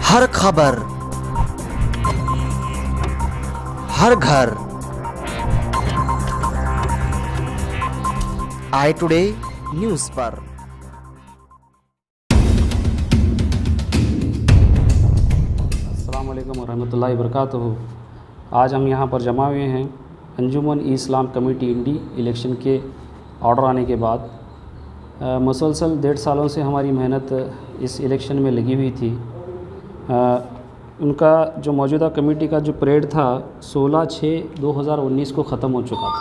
हर खबर, हर घर, I today news पर। अस्सलाम वालेकुम रहमतुल्लाहि वबरकातुहू। आज हम यहाँ पर जमा हुए हैं अंजुमन इस्लाम कमेटी इंडी इलेक्शन के ऑर्डर आने के बाद। मुसलसल 1.5 सालों से हमारी मेहनत इस इलेक्शन में लगी हुई थी। उनका जो मौजूदा कमेटी का जो परेड था 16/6/2019 को ख़त्म हो चुका था।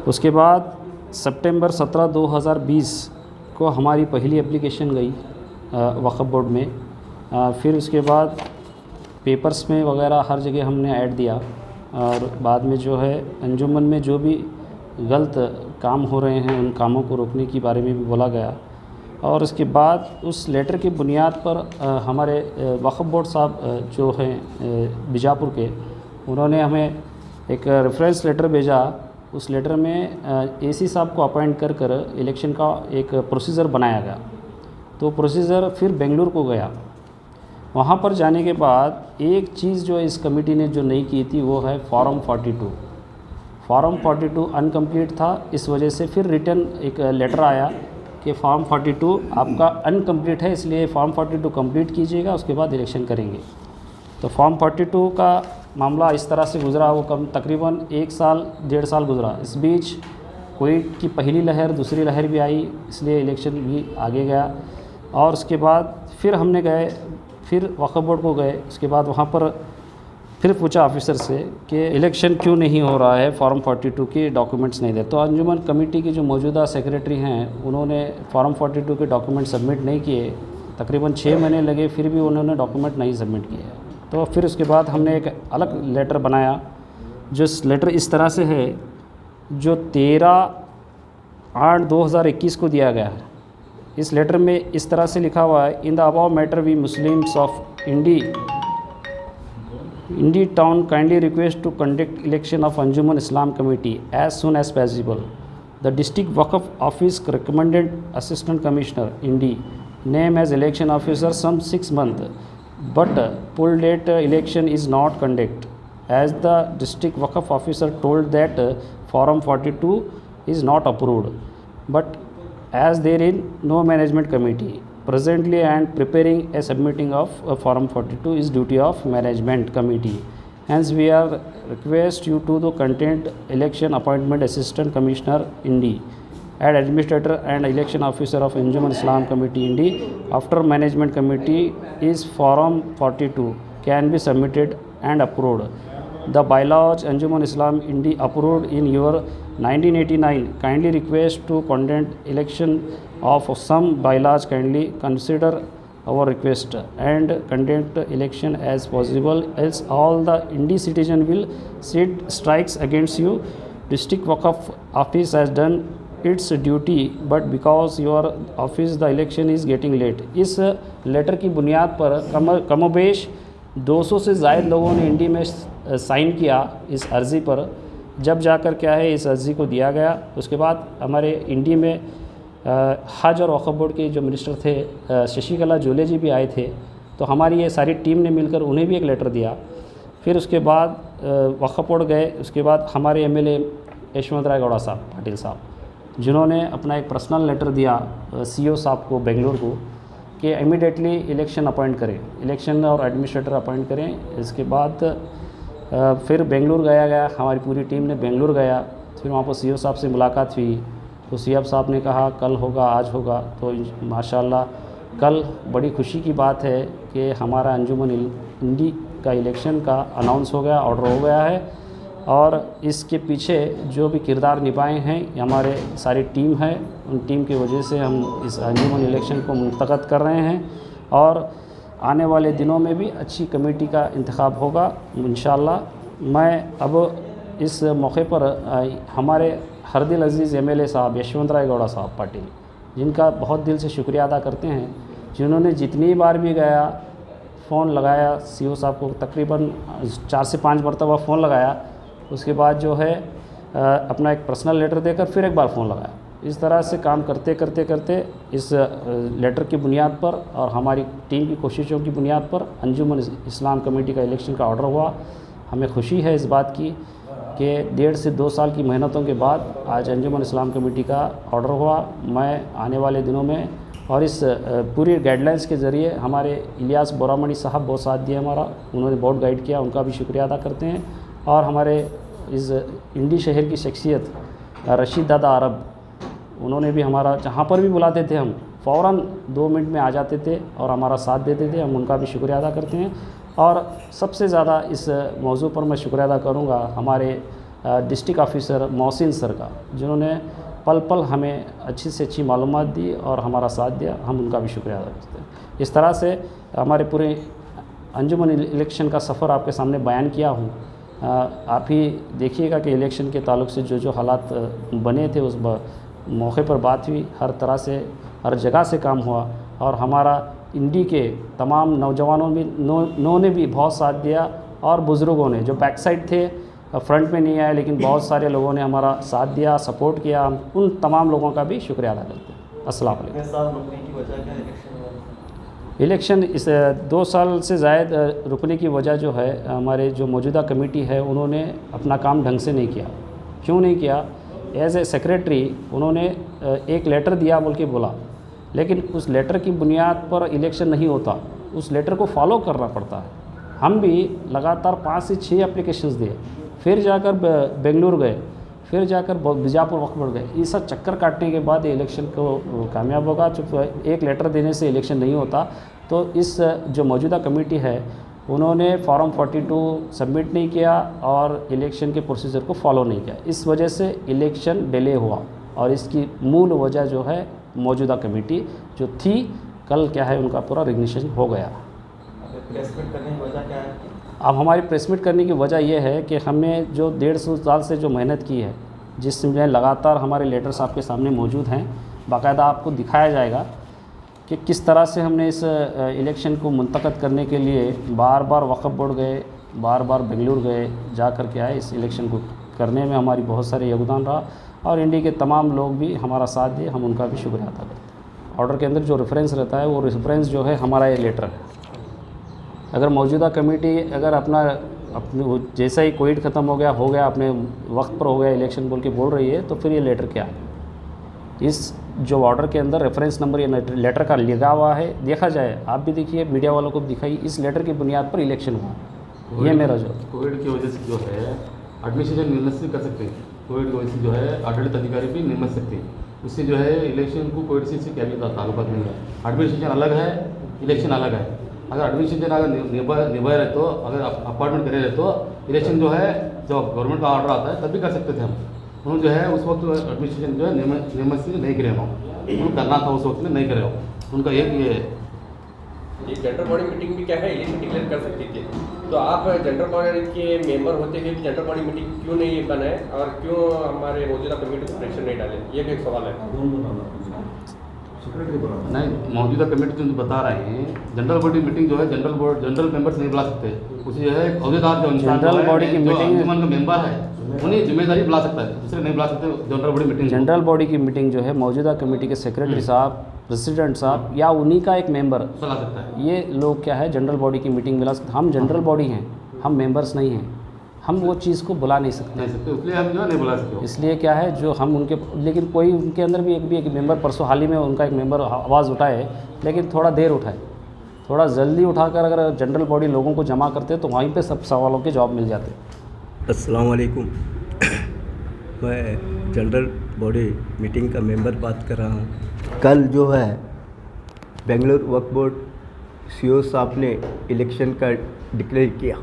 उसके बाद सितंबर 17 2020 को हमारी पहली एप्लीकेशन गई वक्फ बोर्ड में। फिर उसके बाद पेपर्स में वगैरह हर जगह हमने ऐड दिया और बाद में जो है अंजुमन में जो भी गलत काम हो रहे हैं उन कामों को रोकने के बारे में भी बोला गया। और उसके बाद उस लेटर की बुनियाद पर हमारे वक्फ बोर्ड साहब जो हैं बीजापुर के, उन्होंने हमें एक रेफरेंस लेटर भेजा। उस लेटर में एसी साहब को अपॉइंट कर इलेक्शन का एक प्रोसीजर बनाया गया। तो प्रोसीजर फिर बेंगलुरु को गया। वहाँ पर जाने के बाद एक चीज़ जो इस कमेटी ने जो नहीं की थी वो है फॉर्म 42। फॉर्म 42 अनकम्प्लीट था, इस वजह से फिर रिटर्न एक लेटर आया कि फॉर्म 42 आपका अनकम्प्लीट है, इसलिए फॉर्म 42 कंप्लीट कीजिएगा, उसके बाद इलेक्शन करेंगे। तो फॉर्म 42 का मामला इस तरह से गुज़रा, वो तकरीबन 1 साल 1.5 साल गुज़रा। इस बीच कोविड की पहली लहर दूसरी लहर भी आई, इसलिए इलेक्शन भी आगे गया। और उसके बाद फिर हमने गए, फिर वक्फ बोर्ड को गए। उसके बाद वहाँ पर फिर पूछा ऑफिसर से कि इलेक्शन क्यों नहीं हो रहा है, फॉर्म 42 के डॉक्यूमेंट्स नहीं दे। तो अंजुमन कमेटी की जो मौजूदा सेक्रेटरी हैं उन्होंने फॉर्म 42 के डॉक्यूमेंट सबमिट नहीं किए। तकरीबन 6 महीने लगे, फिर भी उन्होंने डॉक्यूमेंट नहीं सबमिट किए। तो फिर उसके बाद हमने एक अलग लेटर बनाया, जो लेटर इस तरह से है, जो 13/8/2021 को दिया गया है। इस लेटर में इस तरह से लिखा हुआ है, in the above matter we Muslims of Indi town kindly request to conduct election of Anjuman Islam committee as soon as possible. The district Waqf office recommended assistant commissioner Indi name as election officer some 6 months, but poll date election is not conducted, as the district waqf officer told that form 42 is not approved, but as there is no management committee presently and preparing a submitting of form 42 is duty of management committee. Hence we are request you to the content election appointment assistant commissioner Indi and administrator and election officer of Anjuman Islam Committee Indi after management committee is form 42 can be submitted and approved. The bylaws Anjuman Islam Indi approved in your 1989 kindly request to conduct election of some bylaws, kindly consider our request and conduct election as possible, else all the Indi citizen will sit strikes against you. District Waqf office has done its duty, but because your office the election is getting late. इस letter की बुनियाद पर कमोबेश 200 से ज़ायद लोगों ने इंडी में sign किया इस अर्ज़ी पर। जब जाकर क्या है इस अर्ज़ी को दिया गया, उसके बाद हमारे इंडी में हज और वक्फ बोर्ड के जो मिनिस्टर थे शशिकला जोले जी भी आए थे। तो हमारी ये सारी टीम ने मिलकर उन्हें भी एक लेटर दिया। फिर उसके बाद वक्फ बोर्ड गए। उसके बाद हमारे एमएलए यशवंत राय गौड़ा साहब पाटिल साहब, जिन्होंने अपना एक पर्सनल लेटर दिया सीईओ साहब को बेंगलुरु को कि इमीडिएटली इलेक्शन अपॉइंट करें, इलेक्शन और एडमिनिस्ट्रेटर अपॉइंट करें। इसके बाद फिर बेंगलुरु गया, हमारी पूरी टीम ने बेंगलुरु गया। फिर वहाँ पर सीईओ साहब से मुलाकात हुई, तो सीईओ साहब ने कहा कल होगा, आज होगा। तो माशाल्लाह कल बड़ी खुशी की बात है कि हमारा अंजुमन इंडी का इलेक्शन का अनाउंस हो गया, ऑर्डर हो गया है। और इसके पीछे जो भी किरदार निभाए हैं हमारे सारी टीम है, उन टीम की वजह से हम इस अंजुमन इलेक्शन को मुंतखब कर रहे हैं। और आने वाले दिनों में भी अच्छी कमेटी का इंतखाब होगा इंशाअल्लाह। मैं अब इस मौके पर हमारे हरदिल अजीज़ एमएलए साहब यशवंत राय गौड़ा साहब पाटिल, जिनका बहुत दिल से शुक्रिया अदा करते हैं, जिन्होंने जितनी बार भी गया फ़ोन लगाया सीईओ साहब को, तकरीबन 4 से 5 मरतबा फ़ोन लगाया। उसके बाद जो है अपना एक पर्सनल लेटर देकर फिर एक बार फ़ोन लगाया। इस तरह से काम करते करते करते इस लेटर की बुनियाद पर और हमारी टीम की कोशिशों की बुनियाद पर अंजुमन इस्लाम कमेटी का इलेक्शन का ऑर्डर हुआ। हमें खुशी है इस बात की कि 1.5 से 2 साल की मेहनतों के बाद आज अंजुमन इस्लाम कमेटी का ऑर्डर हुआ। मैं आने वाले दिनों में और इस पूरी गाइडलाइंस के ज़रिए हमारे इलियास बोरामणि साहब बहुत साथ दिए हमारा, उन्होंने बहुत गाइड किया, उनका भी शुक्रिया अदा करते हैं। और हमारे इस इंडी शहर की शख्सियत रशीद दादा अरब, उन्होंने भी हमारा जहाँ पर भी बुलाते थे हम फ़ौरन 2 मिनट में आ जाते थे और हमारा साथ देते थे, हम उनका भी शुक्रिया अदा करते हैं। और सबसे ज़्यादा इस मौजू पर मैं शुक्रिया अदा करूँगा हमारे डिस्ट्रिक्ट ऑफिसर मोहसिन सर का, जिन्होंने पल पल हमें अच्छी से अच्छी मालूमात दी और हमारा साथ दिया, हम उनका भी शुक्रिया अदा करते हैं। इस तरह से हमारे पूरे अंजुमन इलेक्शन का सफ़र आपके सामने बयान किया हूँ। आप ही देखिएगा कि इलेक्शन के ताल्लुक से जो जो हालात बने थे उस मौके पर बात हुई, हर तरह से हर जगह से काम हुआ और हमारा इंडी के तमाम नौजवानों ने भी बहुत साथ दिया और बुज़ुर्गों ने जो बैक साइड थे फ्रंट में नहीं आए, लेकिन बहुत सारे लोगों ने हमारा साथ दिया, सपोर्ट किया। हम उन तमाम लोगों का भी शुक्रिया अदा करते हैं। अस्सलाम वालेकुम। इलेक्शन इस 2 साल से ज़ायद रुकने की वजह जो है, हमारे जो मौजूदा कमेटी है उन्होंने अपना काम ढंग से नहीं किया। क्यों नहीं किया? एज ए सेक्रेटरी उन्होंने एक लेटर दिया बोल के बोला, लेकिन उस लेटर की बुनियाद पर इलेक्शन नहीं होता, उस लेटर को फॉलो करना पड़ता है। हम भी लगातार 5 से 6 एप्लीकेशंस दिए, फिर जाकर बेंगलुरु गए, फिर जाकर बीजापुर वक्त बढ़ गए। ये सब चक्कर काटने के बाद ये इलेक्शन को कामयाब होगा। चूँकि एक लेटर देने से इलेक्शन नहीं होता, तो इस जो मौजूदा कमेटी है उन्होंने फॉर्म 42 सबमिट नहीं किया और इलेक्शन के प्रोसीजर को फॉलो नहीं किया। इस वजह से इलेक्शन डिले हुआ और इसकी मूल वजह जो है मौजूदा कमेटी जो थी, कल क्या है उनका पूरा रिग्निशन हो गया। प्रेस मीट करने की वजह क्या है? अब हमारी प्रेस मीट करने की वजह यह है कि हमने जो 150 साल से जो मेहनत की है, जिसमें लगातार हमारे लेटर्स आपके सामने मौजूद हैं, बाकायदा आपको दिखाया जाएगा कि किस तरह से हमने इस इलेक्शन को मुंतक़द करने के लिए बार बार वक्फ़ बोर्ड गए, बार बार बेंगलुरु गए, जा कर के आए। इस इलेक्शन को करने में हमारी बहुत सारे योगदान रहा और इंडिया के तमाम लोग भी हमारा साथ दिए, हम उनका भी शुक्रिया अदा करते हैं। ऑर्डर के अंदर जो रेफरेंस रहता है वो रेफरेंस जो है हमारा ये लेटर है। अगर मौजूदा कमेटी अगर अपने जैसा ही कोविड ख़त्म हो गया अपने वक्त पर हो गया इलेक्शन बोल के बोल रही है, तो फिर ये लेटर क्या है? इस जो ऑर्डर के अंदर रेफरेंस नंबर या लेटर का लिखा हुआ है, देखा जाए, आप भी देखिए, मीडिया वालों को भी दिखाई, इस लेटर की बुनियाद पर इलेक्शन हुआ। ये मेरा जो कोविड की वजह से जो है एडमिनिस्ट्रेशन निरस्त कर सकते हैं, कोविड की वजह से जो है आडಳಿತ अधिकारी भी निरस्त सकते हैं। उससे जो है इलेक्शन को कोविड से क्या भी ताल्लुकात नहीं है। एडमिनिस्ट्रेशन अलग है, इलेक्शन अलग है। अगर एडमिनिस्ट्रेशन अगर निभाए रहे तो, अगर अपार्टमेंट करे रहे तो इलेक्शन जो है जब गवर्नमेंट का ऑर्डर आता है तब भी कर सकते थे हम। उन्होंने जो है उस वक्त एडमिनिस्ट्रेशन जो है नियमित नहीं करे हो, उनको करना था उस वक्त में नहीं करे हो। उनका एक ये जनरल बॉडी मीटिंग भी क्या है इलेक्शन डिक्लेयर कर सकती थी, तो आप जनरल बॉडी के मेंबर होते हुए जनरल बॉडी मीटिंग क्यों नहीं बनाए और क्यों हमारे मौजूदा कमेटी को प्रेशर नहीं डाले? ये भी एक सवाल है। नहीं, मौजूदा कमेटी जो बता रहे हैं, जनरल बॉडी मीटिंग जो है जनरल मेंबर्स नहीं बुला सकते। उसे जो है अहदेदार जो जनरल बॉडी की मीटिंग का मेंबर है उन्हें जिम्मेदारी बुला सकता है, दूसरे नहीं बुला सकते। जनरल बॉडी मीटिंग की मीटिंग जो है मौजूदा कमेटी के सेक्रेटरी साहब, प्रेसिडेंट साहब या उन्हीं का एक मेंबर बुला सकता है। ये लोग क्या है जनरल बॉडी की मीटिंग बुला सकते। हम जनरल बॉडी हैं, हम मेंबर्स नहीं हैं, हम वो चीज़ को बुला नहीं सकते। इसलिए हम जो है नहीं बुला सकते। इसलिए क्या है जो हम उनके, लेकिन कोई उनके अंदर भी एक मेंबर, परसों हाल ही में उनका एक मेंबर आवाज़ उठाए, लेकिन थोड़ा देर उठाए, थोड़ा जल्दी उठाकर अगर जनरल बॉडी लोगों को जमा करते तो वहीं पे सब सवालों के जवाब मिल जाते। अस्सलाम वालेकुम। मैं जनरल बॉडी मीटिंग का मेंबर बात कर रहा हूँ। कल जो है बेंगलुरु वक्फ बोर्ड सीईओ साहब ने इलेक्शन का डिक्लेयर किया।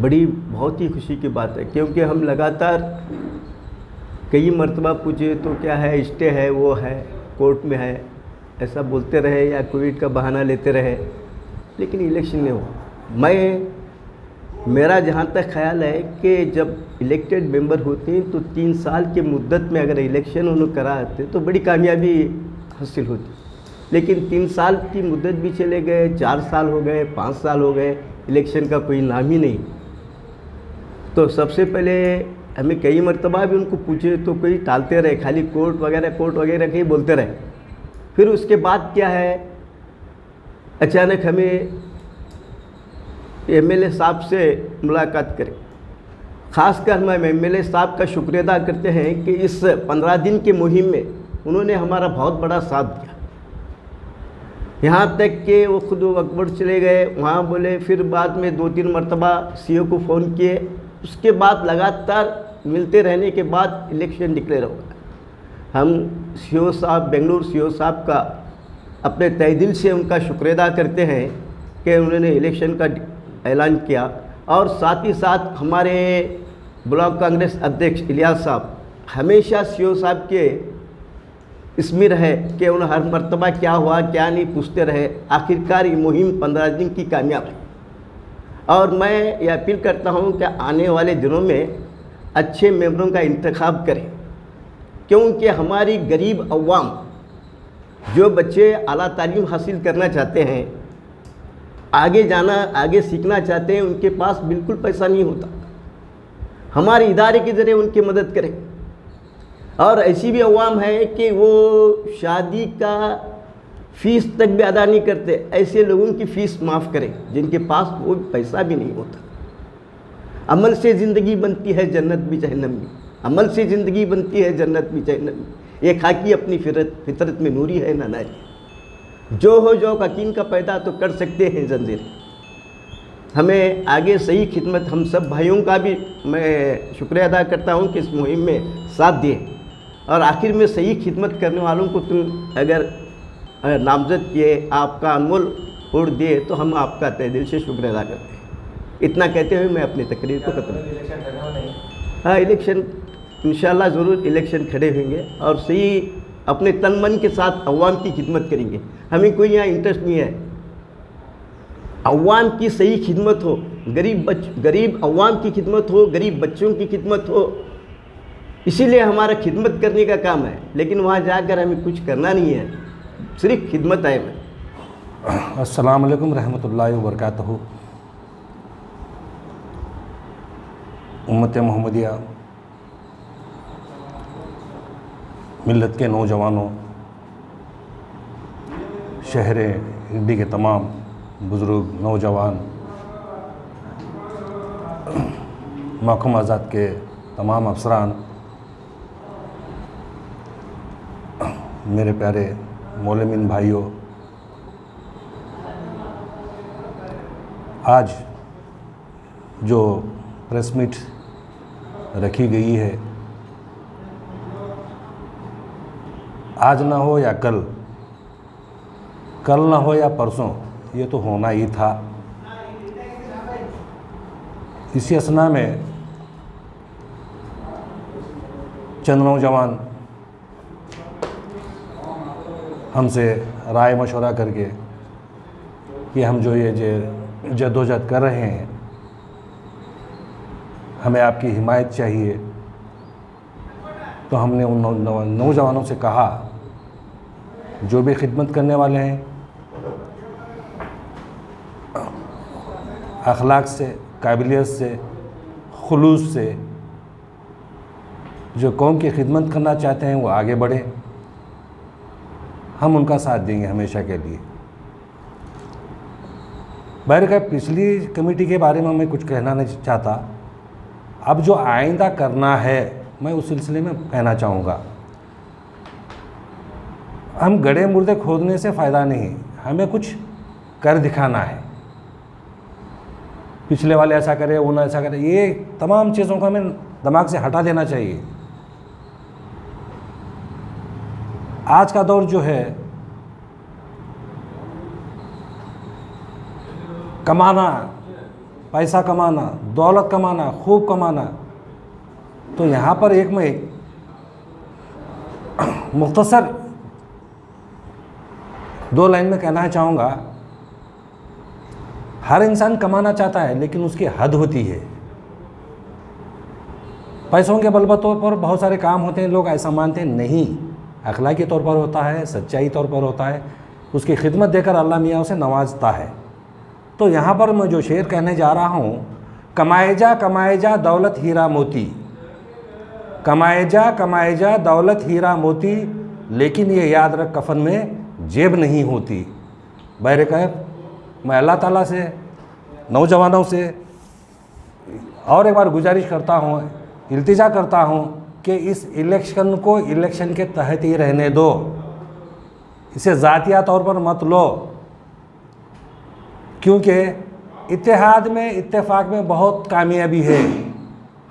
बड़ी बहुत ही खुशी की बात है, क्योंकि हम लगातार कई मरतबा पूछे तो क्या है, स्टे है, वो है, कोर्ट में है, ऐसा बोलते रहे या कोविड का बहाना लेते रहे, लेकिन इलेक्शन नहीं हुआ। मेरा जहाँ तक ख्याल है कि जब इलेक्टेड मेंबर होते हैं तो 3 साल के मुद्दत में अगर इलेक्शन उन्होंने कराते तो बड़ी कामयाबी हासिल होती, लेकिन 3 साल की मुद्दत भी चले गए, 4 साल हो गए, 5 साल हो गए, इलेक्शन का कोई नाम ही नहीं। तो सबसे पहले हमें कई मरतबा भी उनको पूछे तो कोई टालते रहे, खाली कोर्ट वगैरह के ही बोलते रहे। फिर उसके बाद क्या है, अचानक हमें एमएलए साहब से मुलाकात करें। ख़ासकर हम एमएलए साहब का शुक्रिया अदा करते हैं कि इस 15 दिन की मुहिम में उन्होंने हमारा बहुत बड़ा साथ दिया। यहाँ तक कि वो खुद वक्फ बोर्ड चले गए, वहाँ बोले, फिर बाद में 2-3 मरतबा सीओ को फ़ोन किए। उसके बाद लगातार मिलते रहने के बाद इलेक्शन डिक्लेयर होगा। हम सीओ साहब, बेंगलुरु सीओ साहब का अपने तहे दिल से उनका शुक्रिया अदा करते हैं कि उन्होंने इलेक्शन का ऐलान किया। और साथ ही साथ हमारे ब्लॉक कांग्रेस अध्यक्ष इलियास साहब हमेशा सीओ साहब के इसमें रहे कि उन्हें हर मर्तबा क्या हुआ क्या नहीं पूछते रहे। आखिरकार ये मुहिम 15 दिन की कामयाब है। और मैं ये अपील करता हूँ कि आने वाले दिनों में अच्छे मेंबरों का इंतखाब करें, क्योंकि हमारी गरीब अवाम, जो बच्चे आला तालीम हासिल करना चाहते हैं, आगे जाना, आगे सीखना चाहते हैं, उनके पास बिल्कुल पैसा नहीं होता। हमारे इदारे के ज़रिए उनकी मदद करें। और ऐसी भी अवाम है कि वो शादी का फ़ीस तक भी अदा नहीं करते। ऐसे लोगों की फ़ीस माफ़ करें जिनके पास वो पैसा भी नहीं होता। अमल से ज़िंदगी बनती है जन्नत भी जहन्नम भी, अमल से ज़िंदगी बनती है जन्नत भी जहन्नम भी। ये खाकी अपनी फितरत में नूरी है ना नारी। जो हो जो यकीन का पैदा तो कर सकते हैं जंजीर। हमें आगे सही खिदमत, हम सब भाइयों का भी मैं शुक्रिया अदा करता हूँ कि इस मुहिम में साथ दिए। और आखिर में सही खिदमत करने वालों को तुम अगर नामजद किए, आपका अनमोल वोट दिए, तो हम आपका तहे दिल से शुक्रिया अदा करते हैं। इतना कहते हुए मैं अपनी तकरीर को खत्म। हाँ, इलेक्शन इंशाल्लाह ज़रूर इलेक्शन खड़े होंगे और सही अपने तन मन के साथ अवाम की खिदमत करेंगे। हमें कोई यहाँ इंटरेस्ट नहीं है, अवाम की सही खिदमत हो, गरीब अवाम की खिदमत हो, गरीब बच्चों की खिदमत हो। इसीलिए हमारा खिदमत करने का काम है। लेकिन वहाँ जाकर हमें कुछ करना नहीं है, सिर्फ खिदमत है। अस्सलाम वालेकुम रहमतुल्लाहि व बरकातहू। उम्मत मोहम्मदिया, मिल्लत के नौजवानों, शहर इंडी के तमाम बुज़ुर्ग, नौजवान, महकमा आज़ाद के तमाम अफसरान, मेरे प्यारे मोलमिन भाइयों, आज जो प्रेस मीट रखी गई है, आज ना हो या कल ना हो या परसों, ये तो होना ही था। इसी असना में चंद नौजवान हमसे राय मशवरा करके कि हम जो ये जद्दोजहद कर रहे हैं, हमें आपकी हिमायत चाहिए। तो हमने उन नौजवानों से कहा, जो भी खिदमत करने वाले हैं, अखलाक से, काबिलियत से, खुलूस से, जो कौम की खिदमत करना चाहते हैं, वो आगे बढ़े। हम उनका साथ देंगे हमेशा के लिए। बहरकैफ़ पिछली कमेटी के बारे में मैं कुछ कहना नहीं चाहता। अब जो आइंदा करना है, मैं उस सिलसिले में कहना चाहूँगा। हम गड्ढे मुर्दे खोदने से फ़ायदा नहीं, हमें कुछ कर दिखाना है। पिछले वाले ऐसा करे, वो ना ऐसा करे, ये तमाम चीज़ों को हमें दिमाग से हटा देना चाहिए। आज का दौर जो है, कमाना, पैसा कमाना, दौलत कमाना, खूब कमाना, तो यहाँ पर एक मैं मुख्तसर 2 लाइन में कहना चाहूँगा। हर इंसान कमाना चाहता है, लेकिन उसकी हद होती है। पैसों के बलबूते पर बहुत सारे काम होते हैं, लोग ऐसा मानते हैं, नहीं, अखलाकी तौर पर होता है, सच्चाई तौर पर होता है। उसकी खिदमत देकर अल्लाह मियाँ उसे नवाजता है। तो यहाँ पर मैं जो शेर कहने जा रहा हूँ, कमाए जा दौलत हीरा मोती, कमाए जा दौलत हीरा मोती, लेकिन ये याद रख कफन में जेब नहीं होती। बहरकैफ मैं अल्लाह ताला से, नौजवानों से और एक बार गुजारिश करता हूँ, इल्तिजा करता हूँ कि इस इलेक्शन को इलेक्शन के तहत ही रहने दो, इसे ज़ातिया तौर पर मत लो, क्योंकि इत्तेहाद में, इत्तेफाक में बहुत कामयाबी है।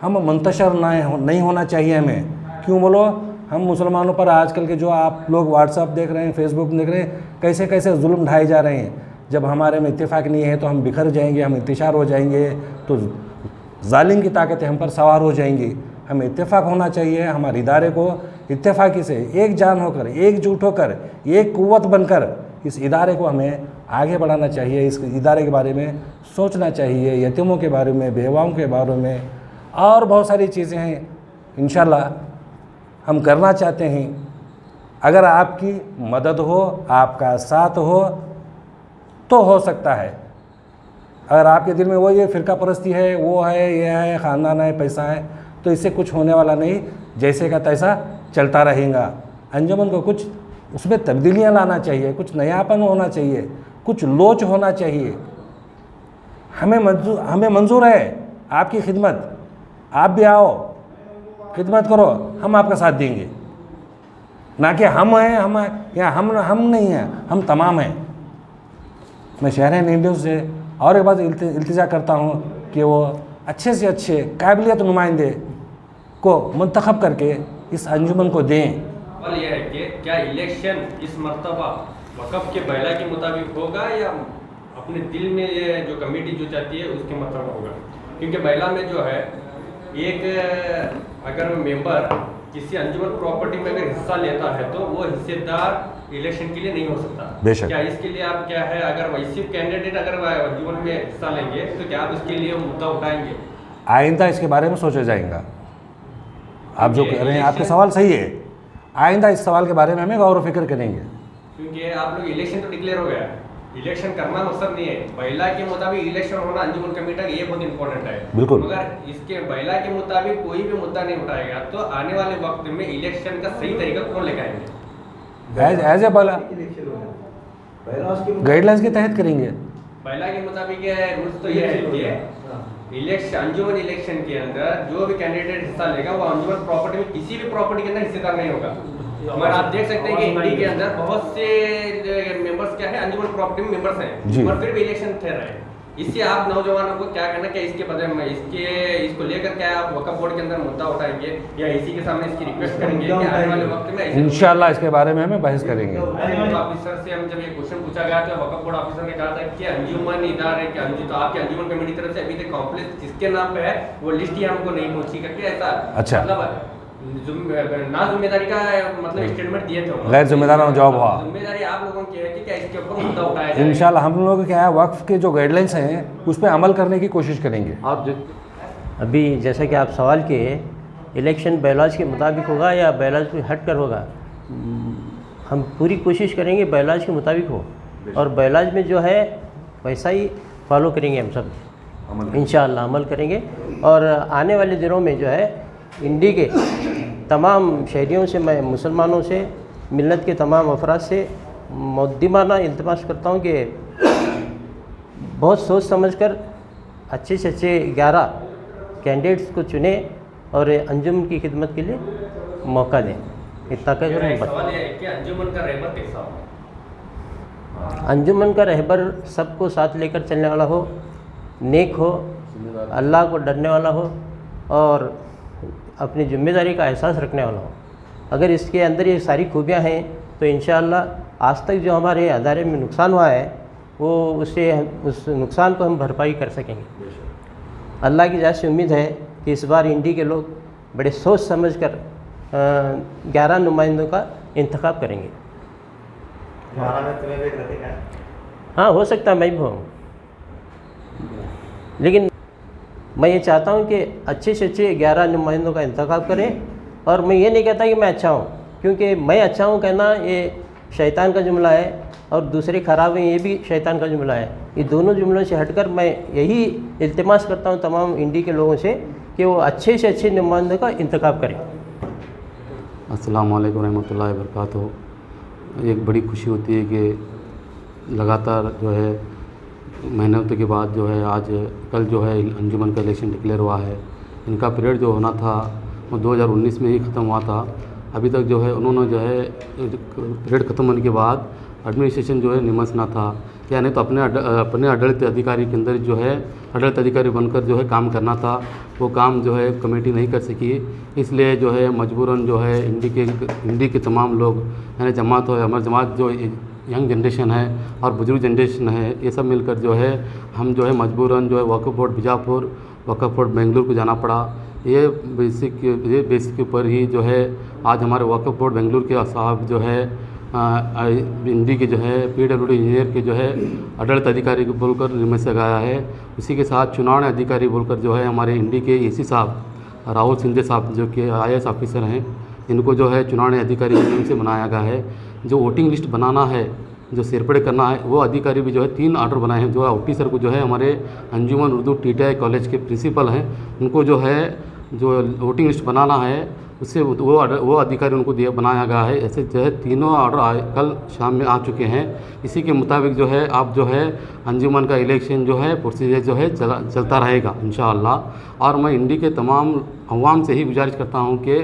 हम मुंतशर नहीं होना चाहिए हमें। क्यों बोलो, हम मुसलमानों पर आजकल के जो आप लोग व्हाट्सअप देख रहे हैं, फेसबुक देख रहे हैं, कैसे कैसे जुल्म ढाए जा रहे हैं। जब हमारे में इत्तेफाक नहीं है तो हम बिखर जाएंगे, हम इंतशार हो जाएंगे, तो जालिम की ताकतें हम पर सवार हो जाएंगी। हमें इत्तेफाक होना चाहिए। हमारे इदारे को इत्तेफाकी से एक जान होकर, एकजुट होकर, एक कुव्वत बनकर इस इदारे को हमें आगे बढ़ाना चाहिए। इस इदारे के बारे में सोचना चाहिए, यतीमों के बारे में, बेवाओं के बारे में, और बहुत सारी चीज़ें हैं इंशाल्लाह हम करना चाहते हैं। अगर आपकी मदद हो, आपका साथ हो तो हो सकता है। अगर आपके दिल में वो ये फ़िरका परस्ती है, वो है, ये है, ख़ानदान है, पैसा है, तो इससे कुछ होने वाला नहीं, जैसे का तैसा चलता रहेगा। अंजुमन को कुछ उसमें तब्दीलियाँ लाना चाहिए, कुछ नयापन होना चाहिए, कुछ लोच होना चाहिए। हमें मंजूर है आपकी खिदमत, आप भी आओ, खिदमत करो, हम आपका साथ देंगे। ना कि हम हैं, हम या हम नहीं हैं, हम तमाम हैं। मैं शहर न्यूज़ से और एक बात इल्तिजा करता हूँ कि वो अच्छे से अच्छे काबिलियत नुमाइंदे को मुंतखब करके इस अंजुमन को दें। सवाल यह है कि क्या इलेक्शन इस मर्तबा वक़्फ़ के बैला के मुताबिक होगा या अपने दिल में ये जो कमेटी जो चाहती है उसके मुताबिक होगा? क्योंकि बैला में जो है एक अगर मेंबर किसी अंजुमन प्रॉपर्टी में अगर हिस्सा लेता है तो वो हिस्सेदार इलेक्शन के लिए नहीं हो सकता। बेशक। क्या इसके लिए आप क्या है, अगर वैसे कैंडिडेट अगर अंजुमन में हिस्सा लेंगे तो क्या आप उसके लिए मुद्दा उठाएंगे? आइंदा इसके बारे में सोचा जाएगा। आप जो कह रहे हैं, आपका सवाल सही है। आइंदा इस सवाल के बारे में हमें गौर व फिक्र करेंगे। क्योंकि आप लोग इलेक्शन तो डिक्लेयर हो गया, इलेक्शन करना मकसद नहीं है। बैला के मुताबिक इलेक्शन होना अंजुमन कमेटी का ये बहुत इंपॉर्टेंट है। बिल्कुल। मगर इसके बैला के मुताबिक कोई भी मुद्दा नहीं उठाएगा तो आने वाले वक्त में इलेक्शन का सही तरीका कौन लेकर आएंगे? एज ए बैला गाइडलाइंस के तहत करेंगे। बैला के मुताबिक रूल्स तो ये है कि इलेक्शन, अंजुमन इलेक्शन के अंदर जो भी कैंडिडेट हिस्सा लेगा वो अंजुमन प्रॉपर्टी में किसी भी प्रॉपर्टी के अंदर हिस्सेदार नहीं होगा। मगर आप देख सकते हैं कि इंडी के अंदर बहुत से मेंबर्स क्या है, अंजुमन प्रॉपर्टी में मेंबर्स हैं, और फिर भी इलेक्शन थे रहे। इससे आप नौजवानों को क्या करना, क्या इसके बदले में इसको लेकर क्या आप वक्फ बोर्ड के अंदर मुद्दा उठाएंगे या इसी के सामने इसकी रिक्वेस्ट करेंगे कि आने वाले वक्त में इंशाल्लाह इसके बारे में हमें बहस करेंगे। ऑफिसर से हम जब ये क्वेश्चन पूछा गया तो वक्फ बोर्ड ऑफिसर ने कहा था कि अंजुमन इदारे के तो आपके अंजुमन कमेटी की तरफ से अभी तक कॉम्प्लेक्स जिसके नाम पे है वो लिस्ट ही हमको नहीं पहुंची करके ऐसा अच्छा मतलब ना जिम्मेदारी का मतलब स्टेटमेंट दिए थे, गैर जिम्मेदाराना जॉब हुआ। जिम्मेदारी आप लोगों की है कि क्या इसके ऊपर मुद्दा उठाया जाए? इंशाल्लाह हम लोगों को क्या है, वक्फ के जो गाइडलाइंस हैं उस पर अमल करने की कोशिश करेंगे। आप जो अभी जैसा कि आप सवाल किए, इलेक्शन बैलाज के मुताबिक होगा या बैलाज को हट कर होगा, हम पूरी कोशिश करेंगे बैलाज के मुताबिक हो, और बैलाज में जो है वैसा ही फॉलो करेंगे हम सब इंशाअल्लाह, अमल करेंगे। और आने वाले दिनों में जो है इंडी के तमाम शहरियों से, मैं मुसलमानों से, मिल्लत के तमाम अफराद से मुद्दिमाना इल्तिमास करता हूँ कि बहुत सोच समझ कर अच्छे से अच्छे 11 कैंडिडेट्स को चुने और अंजुमन की खिदमत के लिए मौका दें। इतना कहकर मैं सवाल ये है कि अंजुमन का रहबर कैसा हो? अंजुमन का रहबर सबको साथ लेकर चलने वाला हो, नेक हो, अल्लाह को डरने वाला हो और अपनी जिम्मेदारी का एहसास रखने वाला हो। अगर इसके अंदर ये सारी खूबियाँ हैं तो इंशाअल्लाह आज तक जो हमारे अदारे में नुकसान हुआ है वो उस नुकसान को हम भरपाई कर सकेंगे। अल्लाह की जात से उम्मीद है कि इस बार इंडी के लोग बड़े सोच समझ कर 11 नुमाइंदों का इंतखाब करेंगे। हाँ, हो सकता है मैं भी हूँ, लेकिन मैं ये चाहता हूँ कि अच्छे से अच्छे 11 नुमाइंदों का इंतखाब करें। और मैं ये नहीं कहता कि मैं अच्छा हूँ, क्योंकि मैं अच्छा हूँ कहना ये शैतान का जुमला है और दूसरे ख़राब हैं ये भी शैतान का जुमला है। ये दोनों जुमलों से हटकर मैं यही इल्तिमास करता हूँ तमाम इंडी के लोगों से कि वो अच्छे से अच्छे नुमाइंदों का इंतखाब करें। अस्सलाम वालेकुम रहमतुल्लाहि व बरकातुहू। एक बड़ी खुशी होती है कि लगातार जो है मेहनत के बाद जो है आज कल जो है अंजुमन का इलेक्शन डिक्लेयर हुआ है। इनका पीरियड जो होना था वो 2019 में ही ख़त्म हुआ था। अभी तक जो है उन्होंने जो है पीरियड ख़त्म होने के बाद एडमिनिस्ट्रेशन जो है निमस ना था, क्या नहीं तो अपने आडಳಿತ अधिकारी के अंदर जो है आडಳಿತ अधिकारी बनकर जो है काम करना था। वो काम जो है कमेटी नहीं कर सकी, इसलिए जो है मजबूरन जो है इंडी के तमाम लोग यानी जमात हो हमारी जमात जो यंग जनरेशन है और बुजुर्ग जनरेशन है, ये सब मिलकर जो है हम जो है मजबूरन जो है वक्फ बोर्ड बीजापुर वक्फ बोर्ड बेंगलुरु को जाना पड़ा। ये बेसिक के ऊपर ही जो है आज हमारे वक्फ बोर्ड बेंगलुरु के साहब जो है इंडी के जो है PWD इंजीनियर के जो है आडಳಿತ अधिकारी को बोलकर निमस लगाया है। उसी के साथ चुनाव अधिकारी बोलकर जो है हमारे इंडी के AC साहब राहुल सिंधे साहब जो कि IAS ऑफिसर हैं, इनको जो है चुनाव अधिकारी के नाम से बनाया गया है। जो वोटिंग लिस्ट बनाना है, जो सिरपड़े करना है, वो अधिकारी भी जो है 3 ऑर्डर बनाए हैं। जो ऑफिसर को जो है हमारे अंजुमन उर्दू TTI कॉलेज के प्रिंसिपल हैं, उनको जो है जो वोटिंग लिस्ट बनाना है उससे वो अधिकारी उनको दिया बनाया गया है। ऐसे जो है तीनों ऑर्डर कल शाम में आ चुके हैं। इसी के मुताबिक जो है आप जो है अंजुमन का इलेक्शन जो है प्रोसीजर जो है चलता रहेगा इंशाअल्लाह। और मैं इंडी के तमाम अवाम से ही गुजारिश करता हूँ कि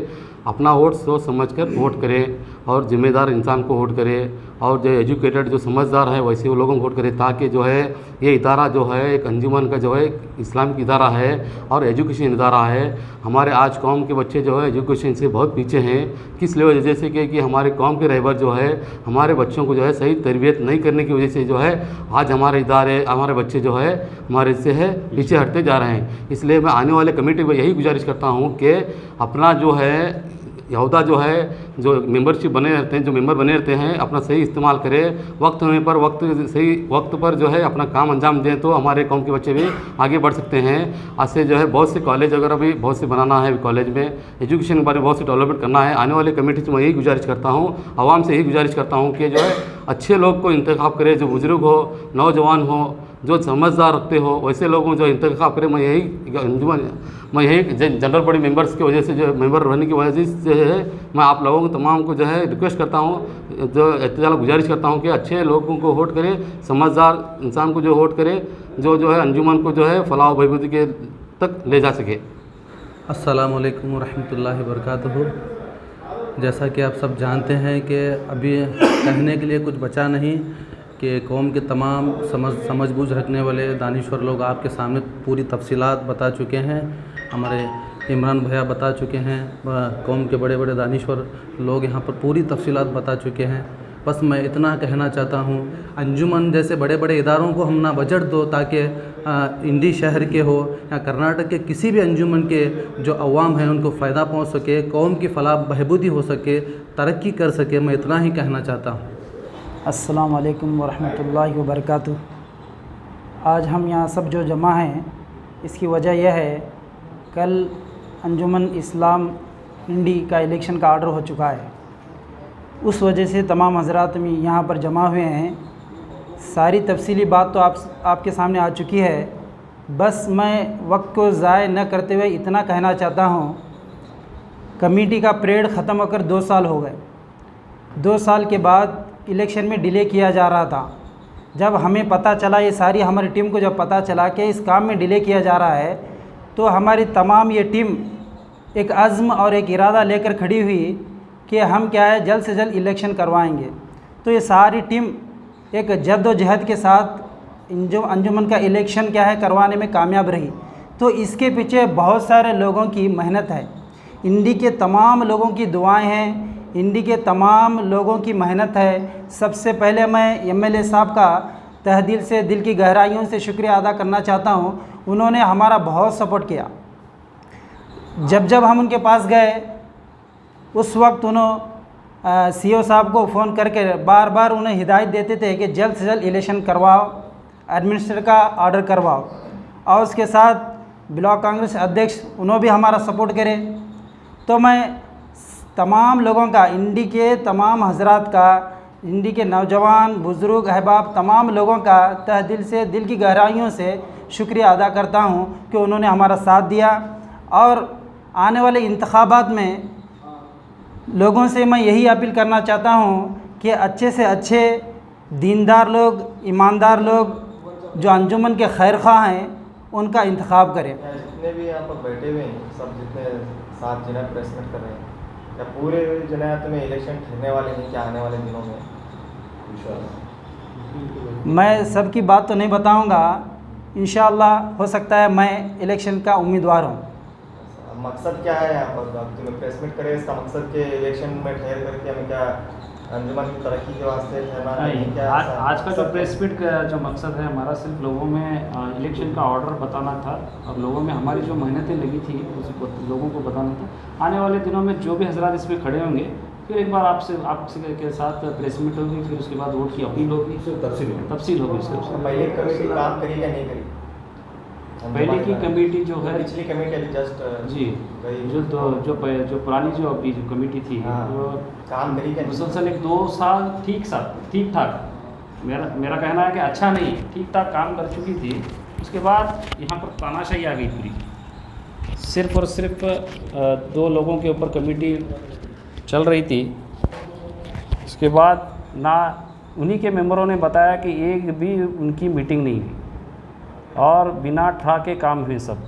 अपना वोट सोच समझ कर वोट करें और ज़िम्मेदार इंसान को वोट करें और जो एजुकेटेड जो समझदार है वैसे वो लोगों को वोट करें, ताकि जो है ये इदारा जो है एक अंजुमन का जो है इस्लामिक इदारा है और एजुकेशन इदारा है। हमारे आज कौम के बच्चे जो है एजुकेशन से बहुत पीछे हैं। किस लिए? जैसे कि हमारे कौम के रहबर जो है हमारे बच्चों को जो है सही तरबियत नहीं करने की वजह से जो है आज हमारे इदारे हमारे बच्चे जो है हमारे से है पीछे हटते जा रहे हैं। इसलिए मैं आने वाले कमेटी में यही गुजारिश करता हूँ कि अपना जो है यहूदा जो है जो मेंबरशिप बने रहते हैं, जो मेंबर बने रहते हैं, अपना सही इस्तेमाल करें। वक्त होने पर सही वक्त पर जो है अपना काम अंजाम दें तो हमारे कौम के बच्चे भी आगे बढ़ सकते हैं। आज से जो है बहुत से कॉलेज वगैरह भी बहुत से बनाना है, कॉलेज में एजुकेशन के बारे में बहुत से डेवलपमेंट करना है। आने वाले कमेटी से मैं यही गुजारिश करता हूँ, आवाम से यही गुजारिश करता हूँ कि जो है अच्छे लोग को इंतखाब करें, जो बुजुर्ग हो, नौजवान हो, जो समझदार रखते हो, वैसे लोगों जो इंतखाब करें। मैं यही जनरल बॉडी मेंबर्स की वजह से जो मेंबर रहने की वजह से है मैं आप लोगों को तमाम को जो है रिक्वेस्ट करता हूँ, जो एहतियात गुजारिश करता हूँ कि अच्छे लोगों को वोट करें, समझदार इंसान को जो वोट करे, जो है अंजुमन को जो है फलाह बहबूदी के तक ले जा सके। अस्सलाम वालेकुम रहमतुल्लाहि व बरकातुहू। जैसा कि आप सब जानते हैं कि अभी कहने के लिए कुछ बचा नहीं कि कौम के तमाम समझ बूझ रखने वाले दानिश्वर लोग आपके सामने पूरी तफसीलात बता चुके हैं। हमारे इमरान भैया बता चुके हैं, कौम के बड़े बड़े दानिश्वर लोग यहाँ पर पूरी तफसीलात बता चुके हैं। बस मैं इतना कहना चाहता हूँ, अंजुमन जैसे बड़े बड़े इदारों को हम ना बजट दो ताकि इंडी शहर के हो या कर्नाटक के किसी भी अंजुमन के जो अवाम हैं उनको फ़ायदा पहुँच सके, कौम की फलाह बहबूदी हो सके, तरक्की कर सके। मैं इतना ही कहना चाहता हूँ। अस्सलाम वालेकुम वरहमतुल्लाहि वबरकातुहू। आज हम यहाँ सब जो जमा हैं इसकी वजह यह है, कल अंजुमन इस्लाम इंडी का इलेक्शन का ऑर्डर हो चुका है। उस वजह से तमाम हजरात में यहाँ पर जमा हुए हैं। सारी तफसीली बात तो आपके सामने आ चुकी है। बस मैं वक्त को ज़ाय न करते हुए इतना कहना चाहता हूँ, कमेटी का पीरियड ख़त्म होकर 2 साल हो गए। 2 साल के बाद इलेक्शन में डिले किया जा रहा था। जब हमें पता चला, ये सारी हमारी टीम को जब पता चला कि इस काम में डिले किया जा रहा है, तो हमारी तमाम ये टीम एक अज़्म और एक इरादा लेकर खड़ी हुई कि हम क्या है जल्द से जल्द इलेक्शन करवाएंगे। तो ये सारी टीम एक जद्दोजहद के साथ अंजुमन का इलेक्शन क्या है करवाने में कामयाब रही। तो इसके पीछे बहुत सारे लोगों की मेहनत है, इंडी के तमाम लोगों की दुआएं हैं, इंडी के तमाम लोगों की मेहनत है। सबसे पहले मैं MLA साहब का तहे दिल से, दिल की गहराइयों से शुक्रिया अदा करना चाहता हूँ। उन्होंने हमारा बहुत सपोर्ट किया। जब हम उनके पास गए उस वक्त उन्होंने CO साहब को फ़ोन करके बार बार उन्हें हिदायत देते थे कि जल्द से जल्द इलेक्शन करवाओ, एडमिनिस्ट्रेटर का ऑर्डर करवाओ। और उसके साथ ब्लॉक कांग्रेस अध्यक्ष उन्होंने भी हमारा सपोर्ट करे। तो मैं तमाम लोगों का, इंडी के तमाम हजरात का, इंडी के नौजवान बुज़ुर्ग अहबाब तमाम लोगों का तहे दिल से, दिल की गहराइयों से शुक्रिया अदा करता हूं कि उन्होंने हमारा साथ दिया। और आने वाले इंतखाबात में लोगों से मैं यही अपील करना चाहता हूँ कि अच्छे से अच्छे दीनदार लोग, ईमानदार लोग जो अंजुमन के खैर ख्वाह हैं उनका इंतखाब करें। जितने भी यहाँ पर बैठे हुए हैं सब, जितने साथ जिन्हें प्रेसमेंट कर रहे हैं, क्या पूरे जनात में इलेक्शन ठहरने वाले हैं क्या आने वाले दिनों में? मैं सबकी बात तो नहीं बताऊंगा, इंशाअल्लाह हो सकता है मैं इलेक्शन का उम्मीदवार हूँ। मकसद क्या है यहाँ पर आप जो प्रेसमेंट करें, इसका मकसद के इलेक्शन में ठहर करके हमें क्या अंजुमन की तरक्की के वास्ते ठहरना है क्या? आज का जो प्रेस मीट का जो मकसद है हमारा सिर्फ लोगों में इलेक्शन का ऑर्डर बताना था और लोगों में हमारी जो मेहनतें लगी थी उसको लोगों को बताना था। आने वाले दिनों में जो भी हजरात इसमें खड़े होंगे फिर एक बार आपसे के साथ प्रेस मीट होगी, फिर उसके बाद वोट की अपील होगी, तफसील होगी उसके। पहले कमेटी काम करी या नहीं करी? पहले की कमेटी जो है, पिछली कमेटी अभी जस्ट जी जो पुरानी जो अभी जो कमेटी थी वो काम करी क्या? मुसलसल 1-2 साल ठीक ठाक, मेरा कहना है कि अच्छा नहीं, ठीक ठाक काम कर चुकी थी। उसके बाद यहाँ पर तानाशाही आ गई पूरी, सिर्फ और सिर्फ 2 लोगों के ऊपर कमेटी चल रही थी। उसके बाद ना उन्हीं के मेंबरों ने बताया कि एक भी उनकी मीटिंग नहीं हुई और बिना ठा के काम हुए सब।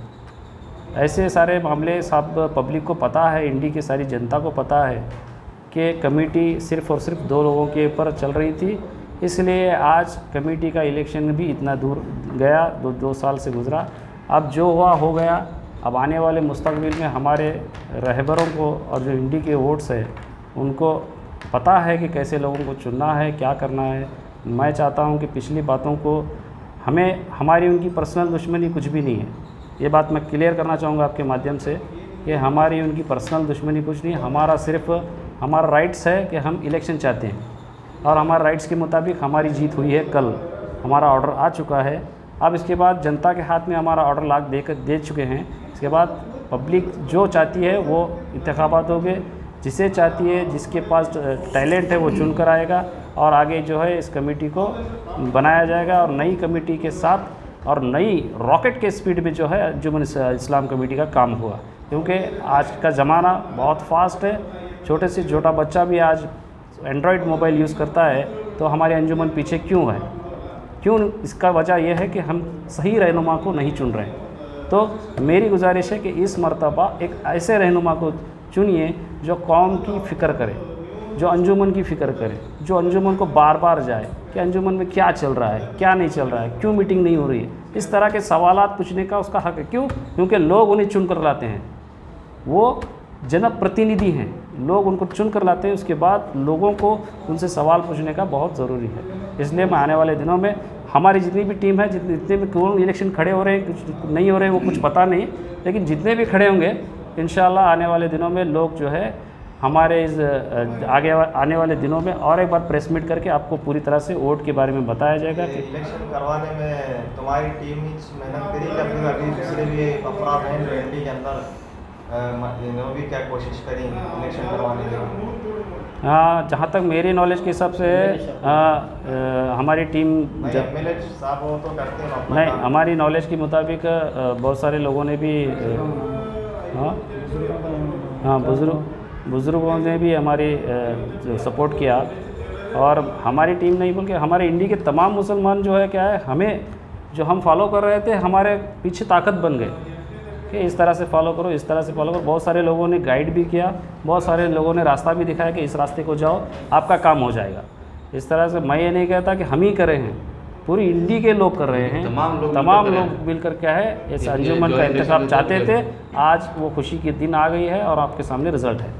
ऐसे सारे मामले सब पब्लिक को पता है, इंडी की सारी जनता को पता है कि कमेटी सिर्फ़ और सिर्फ 2 लोगों के ऊपर चल रही थी। इसलिए आज कमेटी का इलेक्शन भी इतना दूर गया, 2 साल से गुज़रा। अब जो हुआ हो गया। अब आने वाले मुस्तकबिल में हमारे रहबरों को और जो इंडी के वोट्स है उनको पता है कि कैसे लोगों को चुनना है, क्या करना है। मैं चाहता हूं कि पिछली बातों को हमारी उनकी पर्सनल दुश्मनी कुछ भी नहीं है। ये बात मैं क्लियर करना चाहूँगा आपके माध्यम से कि हमारी उनकी पर्सनल दुश्मनी कुछ नहीं है। हमारा सिर्फ हमारा राइट्स है कि हम इलेक्शन चाहते हैं और हमारे राइट्स के मुताबिक हमारी जीत हुई है। कल हमारा ऑर्डर आ चुका है। अब इसके बाद जनता के हाथ में हमारा ऑर्डर लाख दे चुके हैं। इसके बाद पब्लिक जो चाहती है वो इंतखाबात होंगे, जिसे चाहती है, जिसके पास टैलेंट है वो चुन कर आएगा और आगे जो है इस कमेटी को बनाया जाएगा और नई कमेटी के साथ और नई रॉकेट के स्पीड में जो है अंजुमन इस्लाम कमेटी का काम हुआ। क्योंकि आज का ज़माना बहुत फास्ट है, छोटे से छोटा बच्चा भी आज एंड्रॉयड मोबाइल यूज़ करता है, तो हमारे अंजुमन पीछे क्यों है? क्यों? इसका वजह यह है कि हम सही रहनुमा को नहीं चुन रहे हैं। तो मेरी गुजारिश है कि इस मर्तबा एक ऐसे रहनुमा को चुनिए जो कौम की फ़िक्र करे, जो अंजुमन की फ़िक्र करे, जो अंजुमन को बार बार जाए कि अंजुमन में क्या चल रहा है, क्या नहीं चल रहा है, क्यों मीटिंग नहीं हो रही है। इस तरह के सवालात पूछने का उसका हक है। क्यों? क्योंकि लोग उन्हें चुन कर लाते हैं, वो जनप्रतिनिधि हैं, लोग उनको चुन कर लाते हैं। उसके बाद लोगों को उनसे सवाल पूछने का बहुत ज़रूरी है। इसलिए मैं आने वाले दिनों में हमारी जितनी भी टीम है, जितने भी कौन इलेक्शन खड़े हो रहे हैं, कुछ नहीं हो रहे हैं वो कुछ पता नहीं, लेकिन जितने भी खड़े होंगे इंशाअल्लाह आने वाले दिनों में लोग जो है हमारे इस आगे आने वाले दिनों में और एक बार प्रेस मीट करके आपको पूरी तरह से वोट के बारे में बताया जाएगा कि इलेक्शन करवाने में तुम्हारी टीम ही मेहनत करी या फिर अभी दूसरे भी अफराद हैं जो एनडी के अंदर इन्होंने भी क्या कोशिश करी इलेक्शन करवाने की? हाँ, जहाँ तक मेरी नॉलेज के हिसाब से हमारी टीम साहब वो तो करते हैं नहीं, हमारी नॉलेज के मुताबिक बहुत सारे लोगों ने भी हाँ बुज़ुर्गों ने भी हमारी सपोर्ट किया। और हमारी टीम नहीं बल्कि हमारे इंडी के तमाम मुसलमान जो है क्या है, हमें जो हम फॉलो कर रहे थे हमारे पीछे ताकत बन गए कि इस तरह से फॉलो करो, इस तरह से फॉलो करो। बहुत सारे लोगों ने गाइड भी किया, बहुत सारे लोगों ने रास्ता भी दिखाया कि इस रास्ते को जाओ, आपका काम हो जाएगा। इस तरह से मैं ये नहीं कहता कि हम ही कर रहे हैं, पूरी इंडी के लोग कर रहे हैं। तमाम लोग मिलकर क्या है इस अंजुमन का इंतखाब चाहते थे। आज वो खुशी के दिन आ गई है और आपके सामने रिज़ल्ट है।